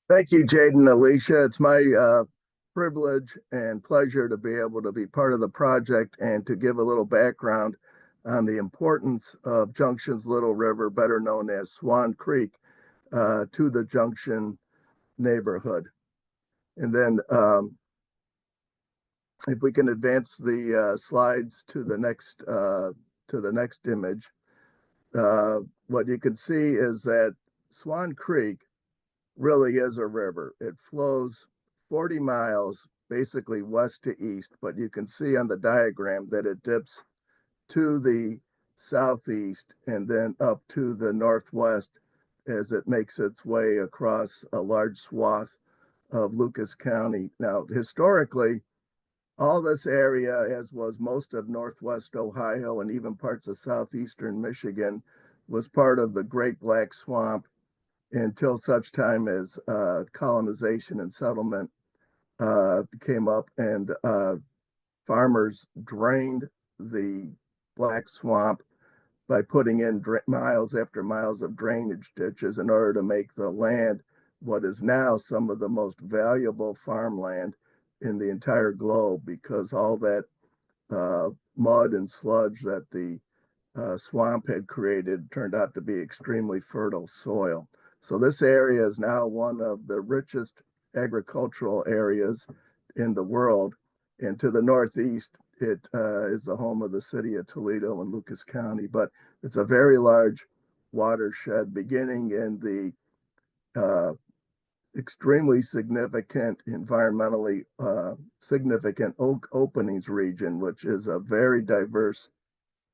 Thank you, Jaden, Alicia. It's my privilege and pleasure to be able to be part of the project and to give a little background on the importance of Junction's Little River, better known as Swan Creek, to the Junction neighborhood. And then if we can advance the slides to the next image, what you can see is that Swan Creek really is a river. It flows 40 miles basically west to east, but you can see on the diagram that it dips to the southeast and then up to the northwest as it makes its way across a large swath of Lucas County. Now, historically, all this area, as was most of northwest Ohio and even parts of southeastern Michigan, was part of the Great Black Swamp until such time as colonization and settlement came up and farmers drained the Black Swamp by putting in miles after miles of drainage ditches in order to make the land what is now some of the most valuable farmland in the entire globe because all that mud and sludge that the swamp had created turned out to be extremely fertile soil. So this area is now one of the richest agricultural areas in the world. And to the northeast, it is the home of the city of Toledo and Lucas County. But it's a very large watershed beginning in the extremely significant, environmentally significant Oak Openings region, which is a very diverse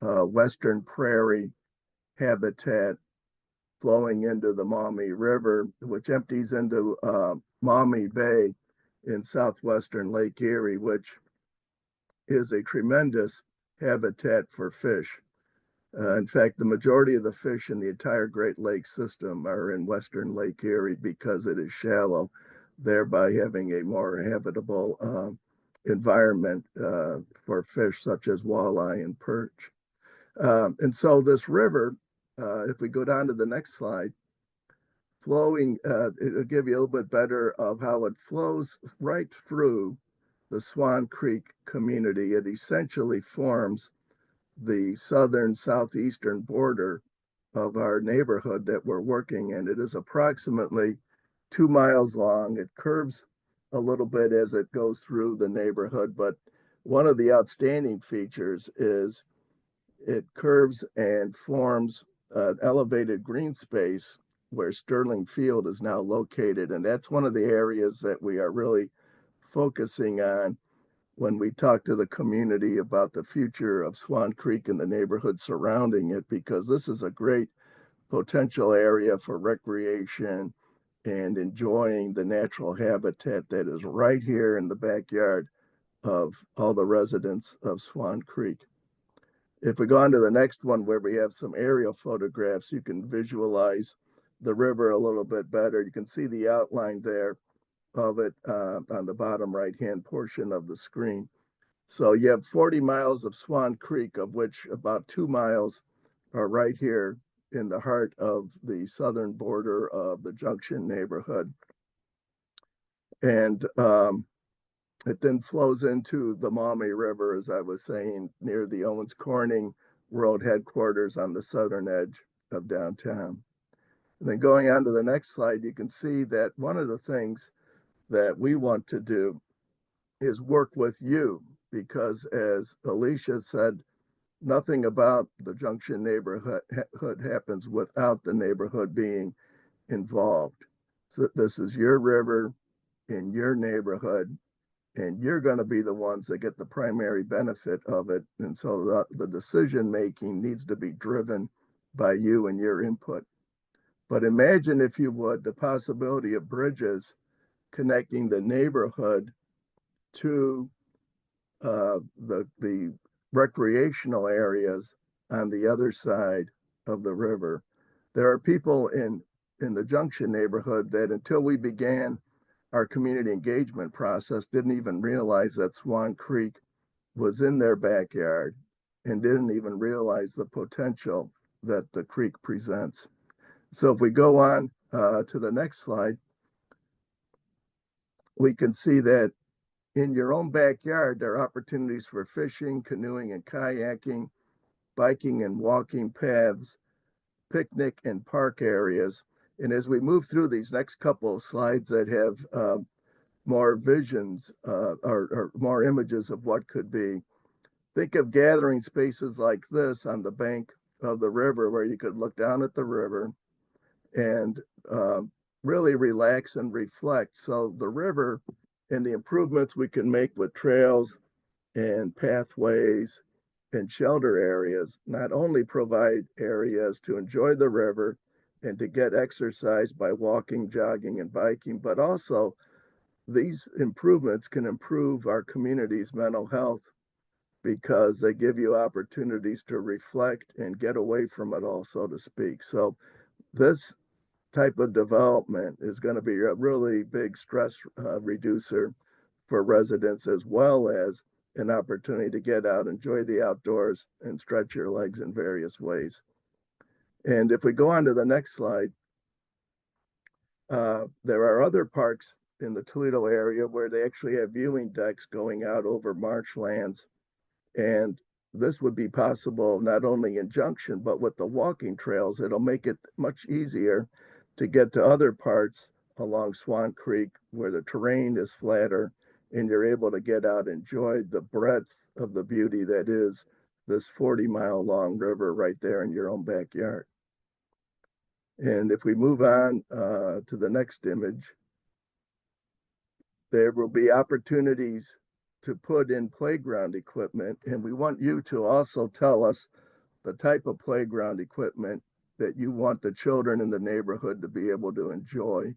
western prairie habitat flowing into the Maumee River, which empties into Maumee Bay in southwestern Lake Erie, which is a tremendous habitat for fish. In fact, the majority of the fish in the entire Great Lakes system are in western Lake Erie because it is shallow, thereby having a more habitable environment for fish such as walleye and perch. And so this river, if we go down to the next slide, flowing, it'll give you a little bit better of how it flows right through the Swan Creek community. It essentially forms the southern southeastern border of our neighborhood that we're working in. It is approximately 2 miles long. It curves a little bit as it goes through the neighborhood, but one of the outstanding features is it curves and forms an elevated green space where Sterling Field is now located. And that's one of the areas that we are really focusing on when we talk to the community about the future of Swan Creek and the neighborhood surrounding it, because this is a great potential area for recreation and enjoying the natural habitat that is right here in the backyard of all the residents of Swan Creek. If we go on to the next one where we have some aerial photographs, you can visualize the river a little bit better. You can see the outline there of it on the bottom right-hand portion of the screen. So you have 40 miles of Swan Creek, of which about 2 miles are right here in the heart of the southern border of the Junction neighborhood. And it then flows into the Maumee River, as I was saying, near the Owens Corning World Headquarters on the southern edge of downtown. And then going on to the next slide, you can see that one of the things that we want to do is work with you because, as Alicia said, nothing about the Junction neighborhood happens without the neighborhood being involved. So this is your river in your neighborhood, and you're going to be the ones that get the primary benefit of it. And so the decision making needs to be driven by you and your input. But imagine, if you would, the possibility of bridges connecting the neighborhood to the recreational areas on the other side of the river. There are people in the Junction neighborhood that, until we began our community engagement process, didn't even realize that Swan Creek was in their backyard and didn't even realize the potential that the creek presents. So if we go on to the next slide, we can see that in your own backyard, there are opportunities for fishing, canoeing, and kayaking, biking and walking paths, picnic and park areas. And as we move through these next couple of slides that have more visions or more images of what could be, think of gathering spaces like this on the bank of the river where you could look down at the river and uh, really relax and reflect. So the river and the improvements we can make with trails and pathways and shelter areas not only provide areas to enjoy the river and to get exercise by walking, jogging, and biking, but also these improvements can improve our community's mental health because they give you opportunities to reflect and get away from it all, so to speak. So this type of development is going to be a really big stress reducer for residents, as well as an opportunity to get out, enjoy the outdoors, and stretch your legs in various ways. And if we go on to the next slide, there are other parks in the Toledo area where they actually have viewing decks going out over marshlands. And this would be possible not only in Junction, but with the walking trails. It'll make it much easier to get to other parts along Swan Creek where the terrain is flatter and you're able to get out and enjoy the breadth of the beauty that is this 40-mile long river right there in your own backyard. And if we move on to the next image, there will be opportunities to put in playground equipment. And we want you to also tell us the type of playground equipment that you want the children in the neighborhood to be able to enjoy.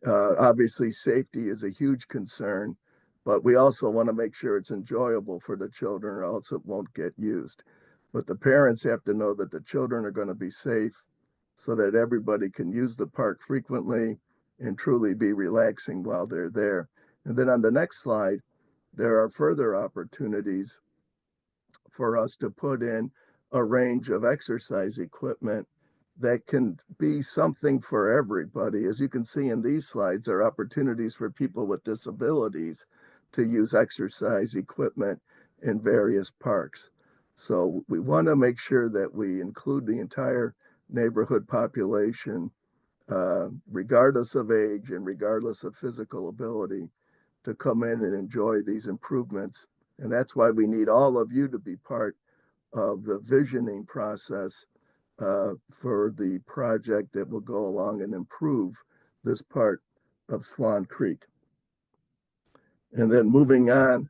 Obviously, safety is a huge concern, but we also want to make sure it's enjoyable for the children, or else it won't get used. But the parents have to know that the children are going to be safe so that everybody can use the park frequently and truly be relaxing while they're there. And then on the next slide, there are further opportunities for us to put in a range of exercise equipment that can be something for everybody. As you can see in these slides, there are opportunities for people with disabilities to use exercise equipment in various parks. So we want to make sure that we include the entire neighborhood population, regardless of age and regardless of physical ability, to come in and enjoy these improvements. And that's why we need all of you to be part of the visioning process for the project that will go along and improve this part of Swan Creek. And then moving on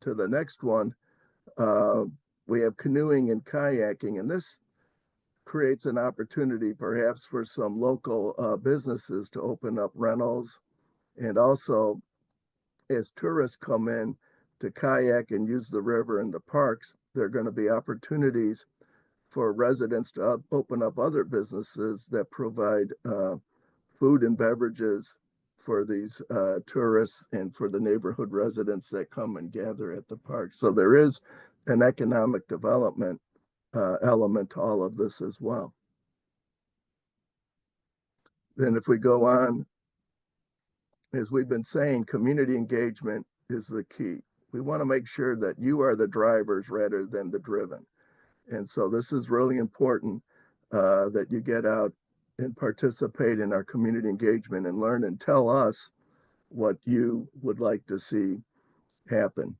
to the next one, uh, we have canoeing and kayaking, and this creates an opportunity perhaps for some local businesses to open up rentals. And also, as tourists come in to kayak and use the river and the parks, there are going to be opportunities for residents to open up other businesses that provide food and beverages for these tourists and for the neighborhood residents that come and gather at the park. So there is an economic development element to all of this as well. Then if we go on, as we've been saying, community engagement is the key. We want to make sure that you are the drivers rather than the driven. And so this is really important that you get out and participate in our community engagement and learn and tell us what you would like to see happen.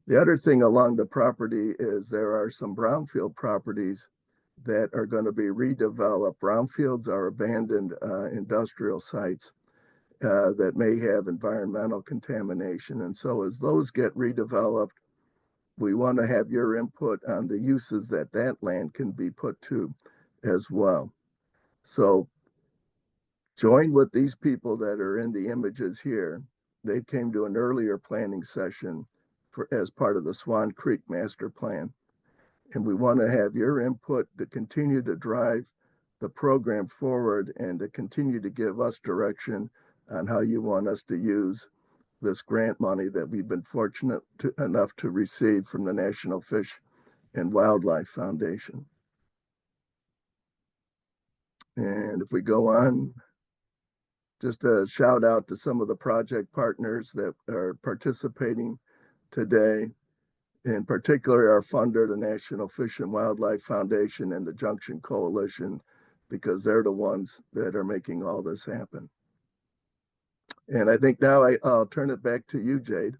The other thing along the property is there are some brownfield properties that are going to be redeveloped. Brownfields are abandoned industrial sites that may have environmental contamination. And so as those get redeveloped, we want to have your input on the uses that that land can be put to as well. So join with these people that are in the images here. They came to an earlier planning session as part of the Swan Creek Master Plan. And we want to have your input to continue to drive the program forward and to continue to give us direction on how you want us to use this grant money that we've been fortunate enough to receive from the National Fish and Wildlife Foundation. And if we go on just a shout out to some of the project partners that are participating today. In particular, our funder, the National Fish and Wildlife Foundation and the Junction Coalition, because they're the ones that are making all this happen. And I think now I'll turn it back to you, Jade.